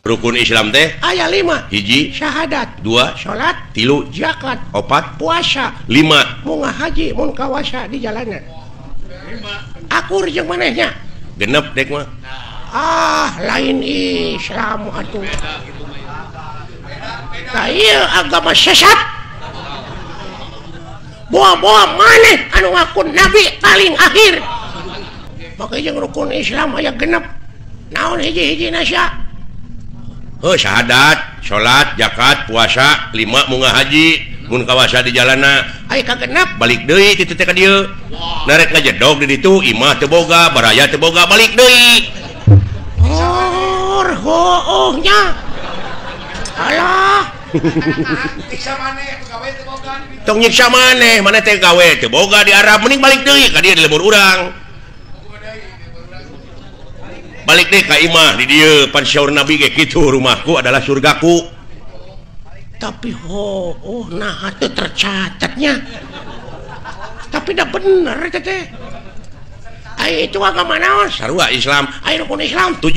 rukun Islam teh aya 5 hiji syahadat 2 salat 3 zakat 4 puasa 5 mau ngahaji mau kawasa di jalanan akur jeung manehnya genep dek mah lain Islam atuh ieu agama sesat boa-boa maneh anu ngaku nabi paling akhir makanya jeung rukun Islam aya genep naon hiji-hiji nasya syahadat salat zakat puasa 5 mau ngahaji mun kawasa di jalana aya kagenep balik deui kitu teh ka dieu narek ngajedog di ditu imah teu boga baraya teu boga balik deui hoohnya alah tong nyiksa maneh maneh teh gawe teu boga di Arab mending balik deui ka dieu di lembur urang balik deh ka imah di dieu pan syaur nabi ge kitu rumahku adalah surgaku tapi nah itu tercatatnya tapi dah bener teh itu agama naon sarua Islam rukun Islam 7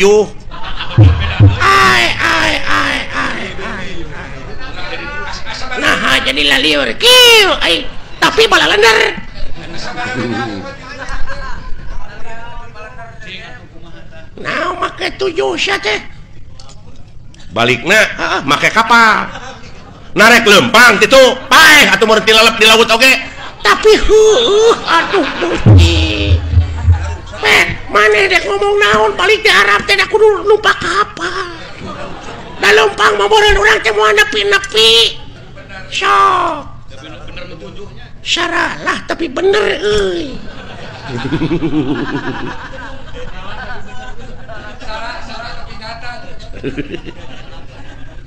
nah jadi laliur kieu tapi bala lender nah make 7 sia teh balikna make kapal narek lempang kitu paeh atuh meureun tilalep di laut oge tapi aduh maneh dek ngomong naon balik di Arab teh kudu numpak kapal da lempang mah boreun urang teh moal nepi-nepi sok syaralah tapi bener euy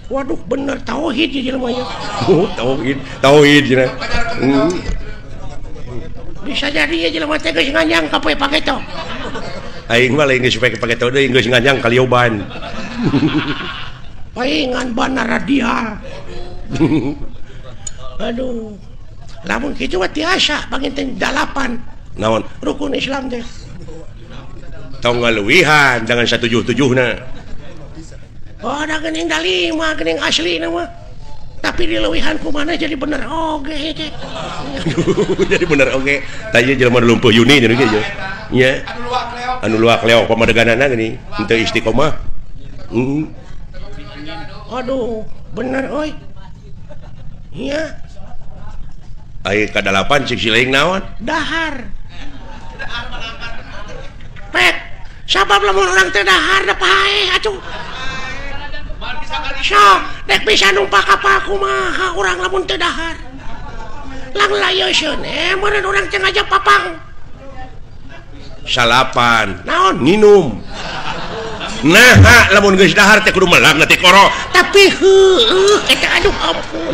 waduh bener tauhid ya jelema ya tauhid cenah bisa jadi ya jelema teh geus nganyang ka poe paketo aing mah lain geus paketo deui geus nganyang ka lioban paingan bana radial aduh lamun kitu mah tiasa panginten 8 naon rukun Islam teh tong ngaluwihan dengan 177 ada gening da 5 gening asli nama tapi dilewihan ku mana jadi bener oge teh jadi bener oge tanya jelema lumpuh Yuni jadi ge nya anu luak leo pamadeganana gini henteu istiqomah aduh bener oi iya ai ka 8 cik sileing naon dahar pet sabab lamun urang teh dahar da pae atuh sok dek bisa numpak kapal kumaha urang lamun teu dahar lang layeusieun meureun urang teh ngajak papang salapan naon nginum nah lamun geus dahar teh kudu melang ti koro tapi eta aduh ampun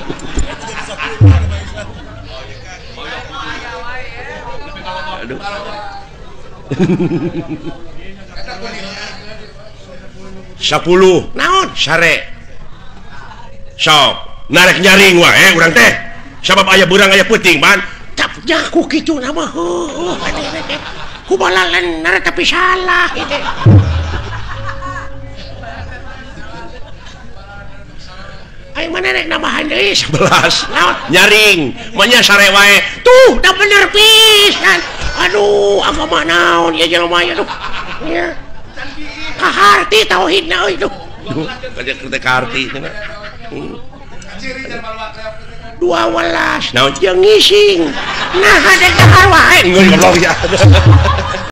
10 naon sare sok narek nyaring wae urang teh sabab aya beurang aya peuting man capnya ku kitu na mah ku balalan nara tapi salah itu ai mana rek nambahan deui 11 nyaring manya sare wae tuh da bener pisan aduh agama naon ya jelema ya tuh ya kaharti tauhidna euy tuh kaja teh kaharti cenah 12 naon jeung ngising nah ada dahar wae geus goblok ya